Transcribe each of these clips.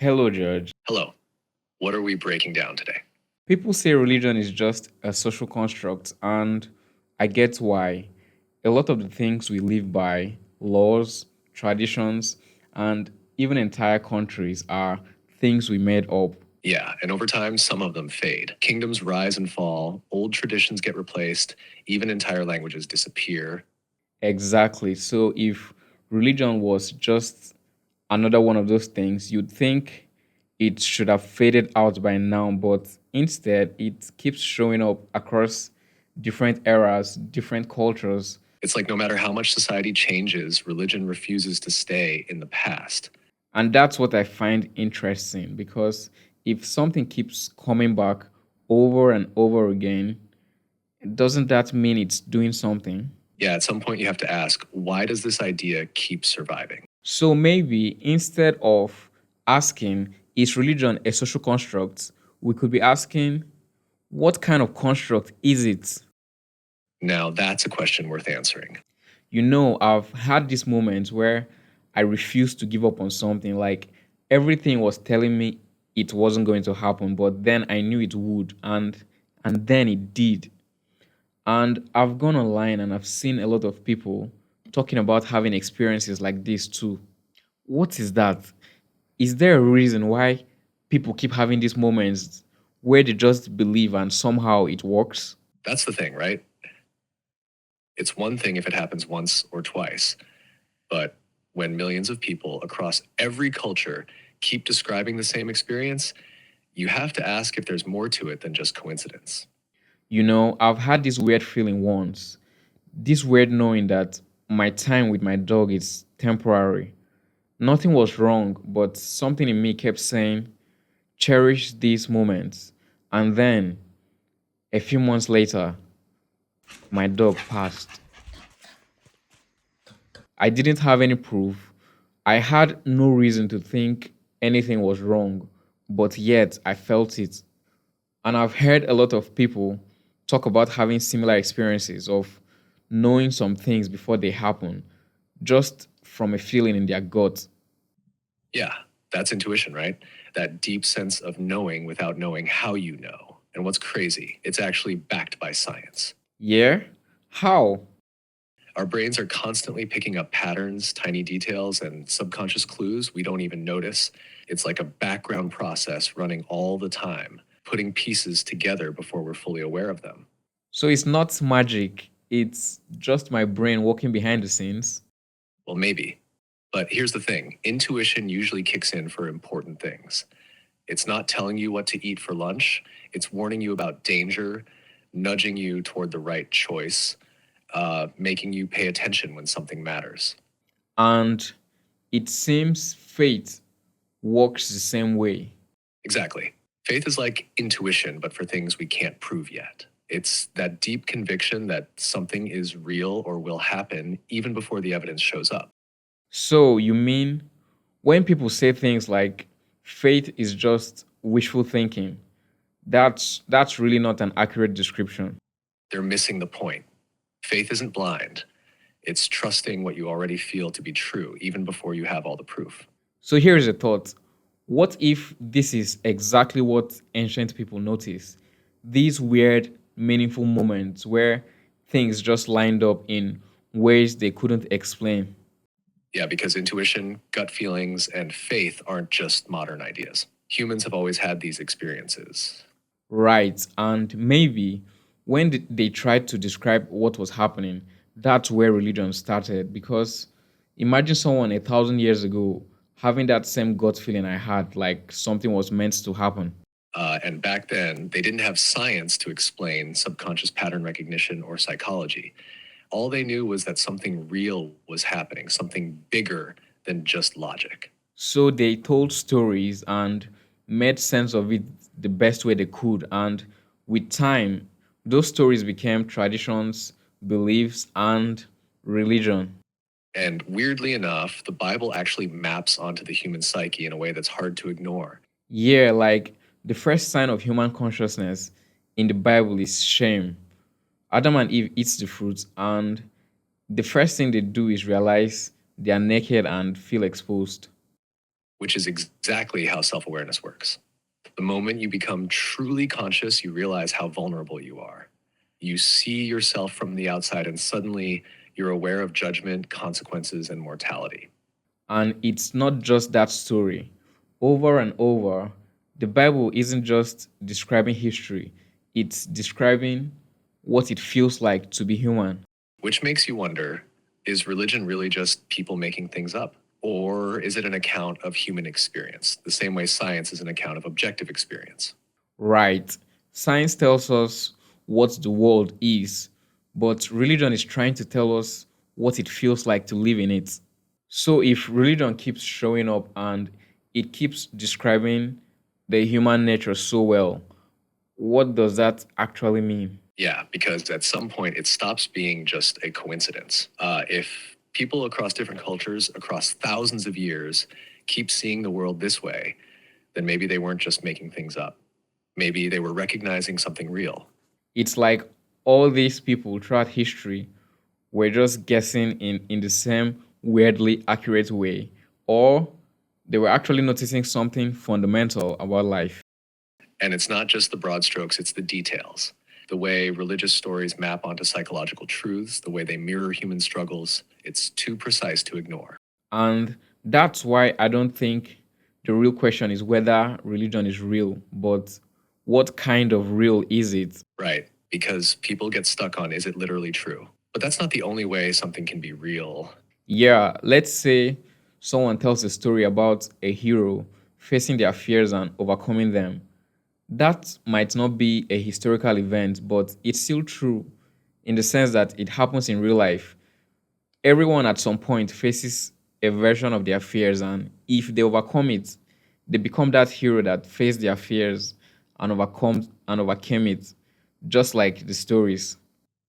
Hello, George. Hello. What are we breaking down today? People say religion is just a social construct, and I get why. A lot of the things we live by, laws, traditions, and even entire countries, are things we made up. Yeah, and over time, some of them fade. Kingdoms rise and fall, old traditions get replaced, even entire languages disappear. Exactly. So, if religion was just another one of those things, you'd think it should have faded out by now, but instead, it keeps showing up across different eras, different cultures. It's like no matter how much society changes, religion refuses to stay in the past. And that's what I find interesting because if something keeps coming back over and over again, doesn't that mean it's doing something? Yeah, at some point you have to ask, why does this idea keep surviving? So maybe instead of asking, is religion a social construct, we could be asking, what kind of construct is it? Now, that's a question worth answering. I've had these moments where I refused to give up on something, like everything was telling me it wasn't going to happen, but then I knew it would, and then it did. And I've gone online and I've seen a lot of people talking about having experiences like this too. What is that? Is there a reason why people keep having these moments where they just believe and somehow it works? That's the thing, right? It's one thing if it happens once or twice, but when millions of people across every culture keep describing the same experience, you have to ask if there's more to it than just coincidence. I've had this weird feeling once. This weird knowing that my time with my dog is temporary. Nothing was wrong, but something in me kept saying, cherish these moments. And then, a few months later, my dog passed. I didn't have any proof. I had no reason to think anything was wrong, but yet I felt it. And I've heard a lot of people talk about having similar experiences of knowing some things before they happen, just from a feeling in their gut. Yeah, that's intuition, right? That deep sense of knowing without knowing how you know. And what's crazy, it's actually backed by science. Yeah? How? Our brains are constantly picking up patterns, tiny details, and subconscious clues we don't even notice. It's like a background process running all the time, putting pieces together before we're fully aware of them. So it's not magic, it's just my brain working behind the scenes. Well, maybe. But here's the thing, intuition usually kicks in for important things. It's not telling you what to eat for lunch, it's warning you about danger, nudging you toward the right choice, making you pay attention when something matters. And it seems fate works the same way. Exactly. Faith is like intuition, but for things we can't prove yet. It's that deep conviction that something is real or will happen even before the evidence shows up. So you mean when people say things like faith is just wishful thinking, that's really not an accurate description. They're missing the point. Faith isn't blind, it's trusting what you already feel to be true, even before you have all the proof. So here's a thought. What if this is exactly what ancient people noticed? These weird, meaningful moments where things just lined up in ways they couldn't explain. Yeah, because intuition, gut feelings, and faith aren't just modern ideas. Humans have always had these experiences. Right. And maybe when they tried to describe what was happening, that's where religion started. Because imagine someone 1,000 years ago having that same gut feeling I had, like something was meant to happen. And back then, they didn't have science to explain subconscious pattern recognition or psychology. All they knew was that something real was happening, something bigger than just logic. So they told stories and made sense of it the best way they could. And with time, those stories became traditions, beliefs, and religion. And weirdly enough, the Bible actually maps onto the human psyche in a way that's hard to ignore. Yeah, like the first sign of human consciousness in the Bible is shame. Adam and Eve eat the fruit, and the first thing they do is realize they are naked and feel exposed. which is exactly how self awareness works. The moment you become truly conscious, you realize how vulnerable you are. You see yourself from the outside, and suddenly you're aware of judgment, consequences, and mortality. And it's not just that story. Over and over, the Bible isn't just describing history, it's describing what it feels like to be human. Which makes you wonder, is religion really just people making things up? Or is it an account of human experience, the same way science is an account of objective experience? Right. Science tells us what the world is, but religion is trying to tell us what it feels like to live in it. So if religion keeps showing up and it keeps describing the human nature so well, what does that actually mean? Yeah, because at some point it stops being just a coincidence. If people across different cultures, across thousands of years, keep seeing the world this way, then maybe they weren't just making things up. Maybe they were recognizing something real. It's like all these people throughout history were just guessing in the same weirdly accurate way, or they were actually noticing something fundamental about life. And it's not just the broad strokes, it's the details. The way religious stories map onto psychological truths, the way they mirror human struggles, it's too precise to ignore. And that's why I don't think the real question is whether religion is real, but what kind of real is it? Right, because people get stuck on, is it literally true? But that's not the only way something can be real. Yeah, let's say someone tells a story about a hero facing their fears and overcoming them. That might not be a historical event, but it's still true in the sense that it happens in real life. Everyone at some point faces a version of their fears, and if they overcome it, they become that hero that faced their fears and overcame it, just like the stories.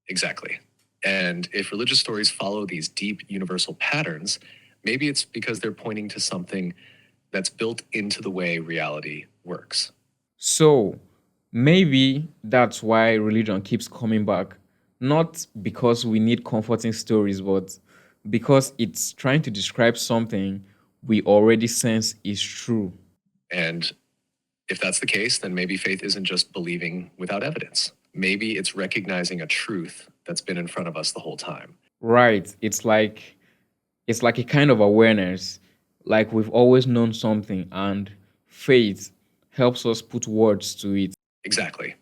Exactly. And if religious stories follow these deep universal patterns, maybe it's because they're pointing to something that's built into the way reality works. So maybe that's why religion keeps coming back. Not because we need comforting stories, but because it's trying to describe something we already sense is true. And if that's the case, then maybe faith isn't just believing without evidence. Maybe it's recognizing a truth that's been in front of us the whole time. Right. It's like a kind of awareness. Like we've always known something and faith helps us put words to it. Exactly.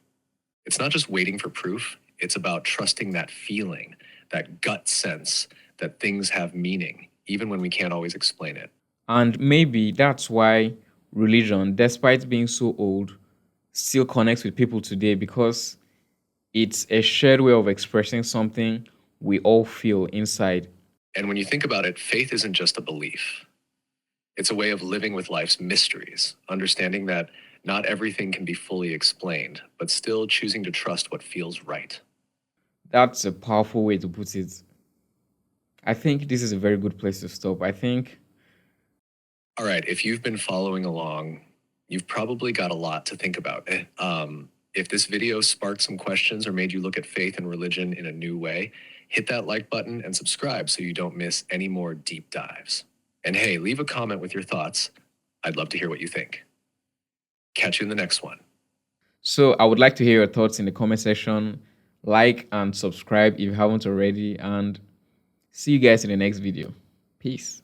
It's not just waiting for proof, it's about trusting that feeling, that gut sense that things have meaning, even when we can't always explain it. And maybe that's why religion, despite being so old, still connects with people today because it's a shared way of expressing something we all feel inside. And when you think about it, faith isn't just a belief, it's a way of living with life's mysteries, understanding that not everything can be fully explained, but still choosing to trust what feels right. That's a powerful way to put it. I think this is a very good place to stop. I think, All right, if you've been following along, you've probably got a lot to think about. If this video sparked some questions or made you look at faith and religion in a new way, hit that like button and subscribe so you don't miss any more deep dives. And hey, leave a comment with your thoughts. I'd love to hear what you think. Catch you in the next one. so I would like to hear your thoughts in the comment section. Like and subscribe if you haven't already. And see you guys in the next video. Peace.